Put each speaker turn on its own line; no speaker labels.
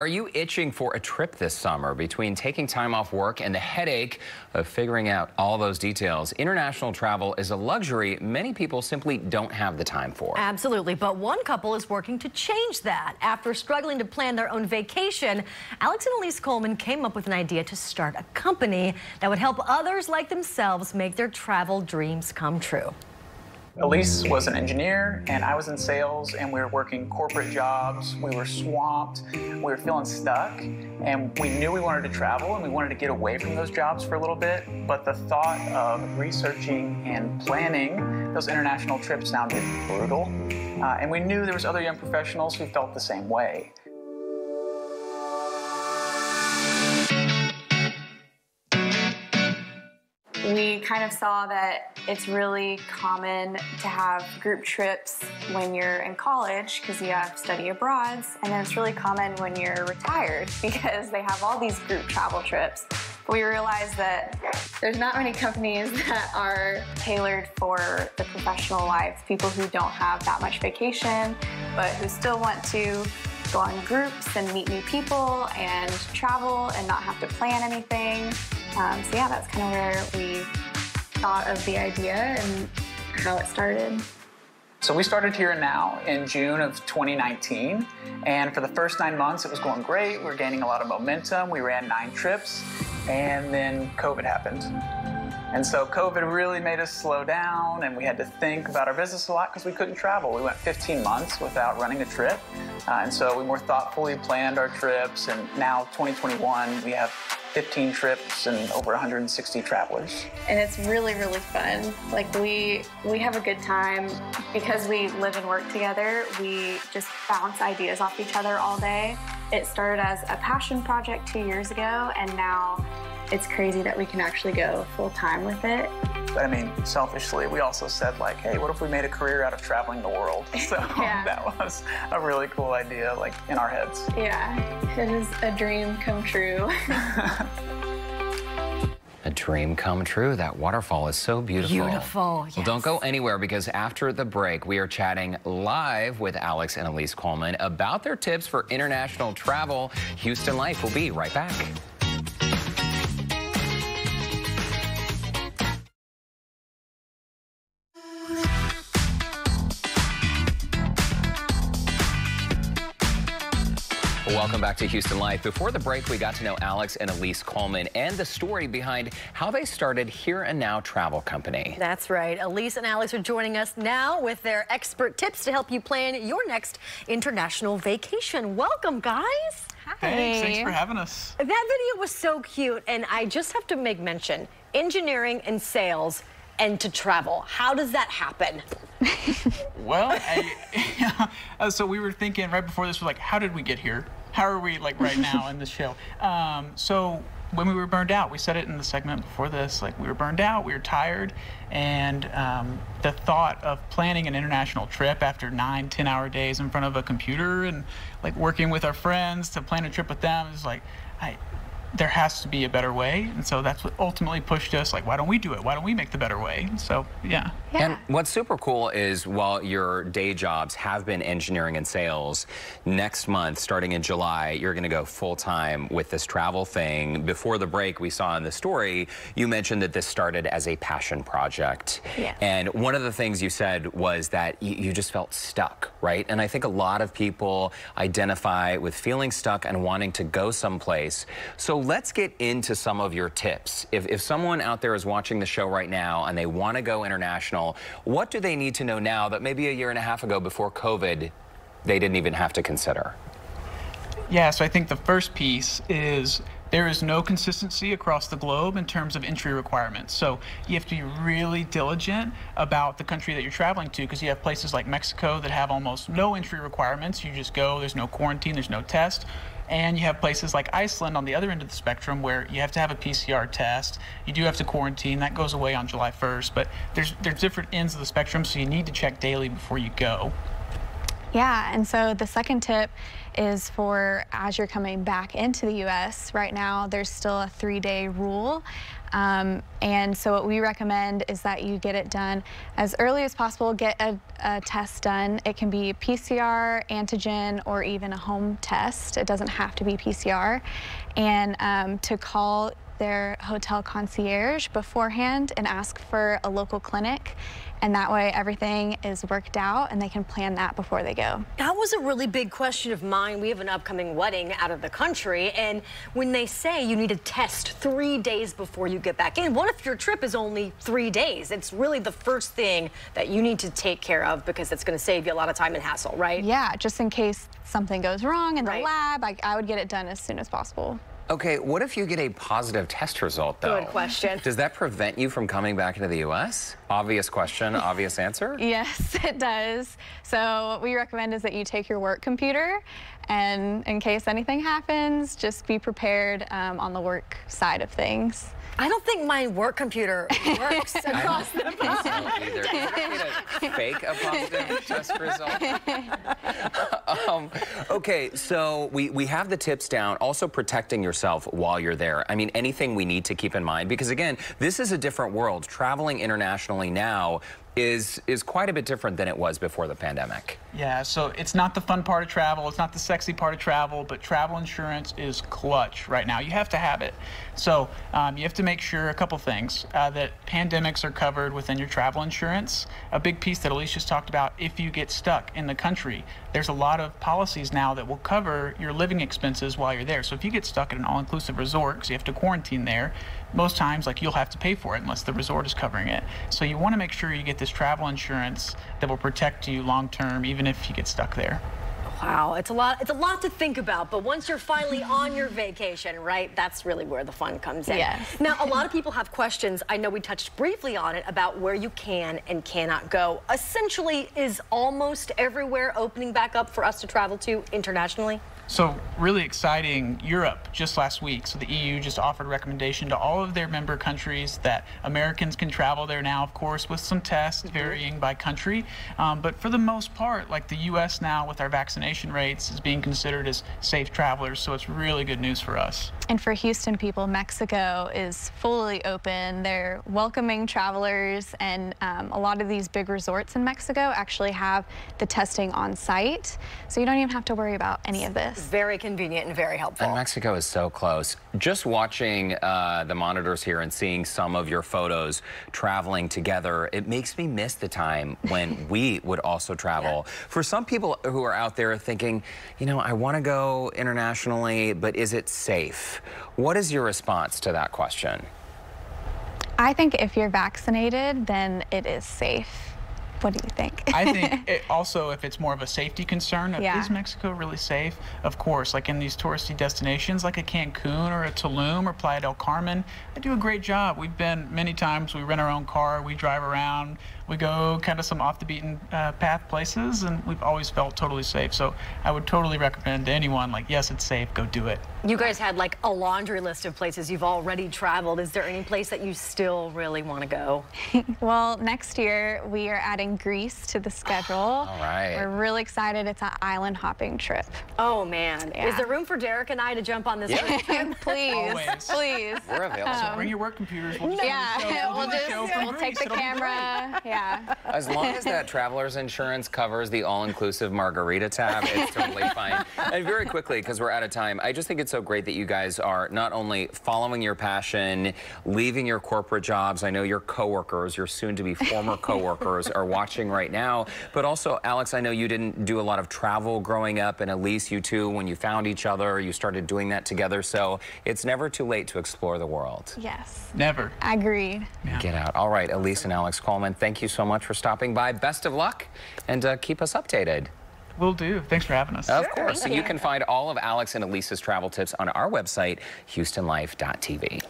Are you itching for a trip this summer? Between taking time off work and the headache of figuring out all those details, international travel is a luxury many people simply don't have the time for.
Absolutely, but one couple is working to change that. After struggling to plan their own vacation, Alex and Elise Coleman came up with an idea to start a company that would help others like themselves make their travel dreams come true.
Elise was an engineer and I was in sales, and we were working corporate jobs. We were swamped, we were feeling stuck, and we knew we wanted to travel and we wanted to get away from those jobs for a little bit. But the thought of researching and planning those international trips sounded brutal. And we knew there was other young professionals who felt the same way.
We kind of saw that it's really common to have group trips when you're in college because you have study abroads, and then it's really common when you're retired because they have all these group travel trips. But we realized that there's not many companies that are tailored for the professional life, people who don't have that much vacation, but who still want to go on groups and meet new people and travel and not have to plan anything. So yeah, that's kind of where we thought of the idea and how it started.
So we started Here and Now in June of 2019, and for the first 9 months it was going great. We were gaining a lot of momentum. We ran 9 trips, and then COVID happened. And so COVID really made us slow down, and we had to think about our business a lot because we couldn't travel. We went 15 months without running a trip, and so we more thoughtfully planned our trips, and now 2021 we have 15 trips and over 160 travelers.
And it's really, really fun. Like we have a good time because we live and work together. We just bounce ideas off each other all day. It started as a passion project 2 years ago, and now it's crazy that we can actually go full time with it.
But I mean, selfishly, we also said like, hey, what if we made a career out of traveling the world? So
Yeah.
That was a really cool idea, like in our heads.
Yeah, it is a dream come true.
A dream come true. That waterfall is so beautiful.
Beautiful, yes.
Well, don't go anywhere, because after the break, we are chatting live with Alex and Elise Coleman about their tips for international travel. Houston Life will be right back. Welcome back to Houston Life. Before the break, we got to know Alex and Elise Coleman and the story behind how they started Here and Now Travel Company.
That's right. Elise and Alex are joining us now with their expert tips to help you plan your next international vacation. Welcome, guys.
Hi.
Thanks for having us.
That video was so cute, and I just have to make mention, engineering and sales and to travel. How does that happen?
Well, so we were thinking right before this, was like, how did we get here? How are we like right now in this show? So when we were burned out, we said it in the segment before this, like we were burned out, we were tired, and the thought of planning an international trip after 9-10-hour days in front of a computer and like working with our friends to plan a trip with them is like, there has to be a better way. And so that's what ultimately pushed us, like, why don't we do it? Why don't we make the better way? So, yeah.
And what's super cool is, while your day jobs have been engineering and sales, next month, starting in July, you're going to go full-time with this travel thing. Before the break, we saw in the story, you mentioned that this started as a passion project.
Yeah.
And one of the things you said was that you just felt stuck, right? And I think a lot of people identify with feeling stuck and wanting to go someplace. So let's get into some of your tips. If someone out there is watching the show right now and they want to go international, what do they need to know now that maybe a year and a half ago, before COVID, they didn't even have to consider?
Yeah, so I think the first piece is there is no consistency across the globe in terms of entry requirements. So you have to be really diligent about the country that you're traveling to, because you have places like Mexico that have almost no entry requirements. You just go, there's no quarantine, there's no test. And you have places like Iceland on the other end of the spectrum where you have to have a PCR test. You do have to quarantine. That goes away on July 1st. But there's different ends of the spectrum, so you need to check daily before you go.
Yeah, and so the second tip is for as you're coming back into the U.S. Right now, there's still a 3-day rule. And so what we recommend is that you get it done as early as possible. Get a test done. It can be PCR, antigen, or even a home test. It doesn't have to be PCR. And to call their hotel concierge beforehand and ask for a local clinic. And that way everything is worked out and they can plan that before they go.
That was a really big question of mine. We have an upcoming wedding out of the country, and when they say you need a test 3 days before you get back in, what if your trip is only 3 days? It's really the first thing that you need to take care of because it's going to save you a lot of time and hassle, right?
Yeah, just in case something goes wrong in the
Right.
lab, I would get it done as soon as possible.
Okay, what if you get a positive test result, though?
Good question.
Does that prevent you from coming back into the U.S.? Obvious question, obvious answer?
Yes, it does. So what we recommend is that you take your work computer, and in case anything happens, just be prepared on the work side of things.
I don't think my work computer works across the phone.
Either. Is there a way to fake a positive test result? Okay, so we have the tips down. Also protecting yourself while you're there. I mean, anything we need to keep in mind, because again, this is a different world. Traveling internationally now is quite a bit different than it was before the pandemic.
Yeah, so it's not the fun part of travel, it's not the sexy part of travel, but travel insurance is clutch right now. You have to have it. So you have to make sure a couple things, that pandemics are covered within your travel insurance. A big piece that Elise just talked about, if you get stuck in the country, there's a lot of policies now that will cover your living expenses while you're there. So if you get stuck at an all-inclusive resort, because you have to quarantine there, most times you'll have to pay for it unless the resort is covering it. So you want to make sure you get this travel insurance that will protect you long term, even if you get stuck there.
Wow, it's a lot to think about, but once you're finally on your vacation, right, that's really where the fun comes in.
Yes.
Now, a lot of people have questions, I know we touched briefly on it, about where you can and cannot go. Essentially, is almost everywhere opening back up for us to travel to internationally?
So really exciting, Europe just last week. So the EU just offered a recommendation to all of their member countries that Americans can travel there now, of course, with some tests varying by country. But for the most part, like the US now with our vaccination rates is being considered as safe travelers. So it's really good news for us.
And for Houston people, Mexico is fully open. They're welcoming travelers, and a lot of these big resorts in Mexico actually have the testing on site. So you don't even have to worry about any of this.
Very convenient and very helpful.
And Mexico is so close. Just watching the monitors here and seeing some of your photos traveling together, it makes me miss the time when we would also travel. Yeah. For some people who are out there thinking, you know, I want to go internationally, but is it safe? What is your response to that question?
I think if you're vaccinated, then it is safe. What do you think?
I think also if it's more of a safety concern,
Yeah.
Is Mexico really safe? Of course, like in these touristy destinations like a Cancun or a Tulum or Playa del Carmen, they do a great job. We've been many times, we rent our own car, we drive around, we go kind of some off the beaten path places, and we've always felt totally safe. So I would totally recommend to anyone, like, yes, it's safe, go do it.
You guys had like a laundry list of places you've already traveled. Is there any place that you still really want to go?
Well, next year we are adding Greece to the schedule.
All right.
We're really excited. It's an island hopping trip.
Oh, man.
Yeah.
Is there room for Derek and I to jump on this?
Yeah.
Please,
Always.
please.
We're available.
So bring your work computers. We'll just
Yeah, we'll take the
It'll be
camera. Yeah.
As long as that traveler's insurance covers the all-inclusive margarita tab, it's totally fine. And very quickly, because we're out of time, I just think it's so great that you guys are not only following your passion, leaving your corporate jobs. I know your coworkers, your soon-to-be former coworkers, are watching right now. But also, Alex, I know you didn't do a lot of travel growing up, and Elise, you too, when you found each other, you started doing that together. So it's never too late to explore the world.
Yes.
Never.
Agreed.
Yeah.
Get out. All right, Elise and Alex Coleman, thank you so much for stopping by. Best of luck, and keep us updated.
Will do. Thanks for having us.
Of course. And you can find all of Alex and Elise's travel tips on our website, HoustonLife.tv.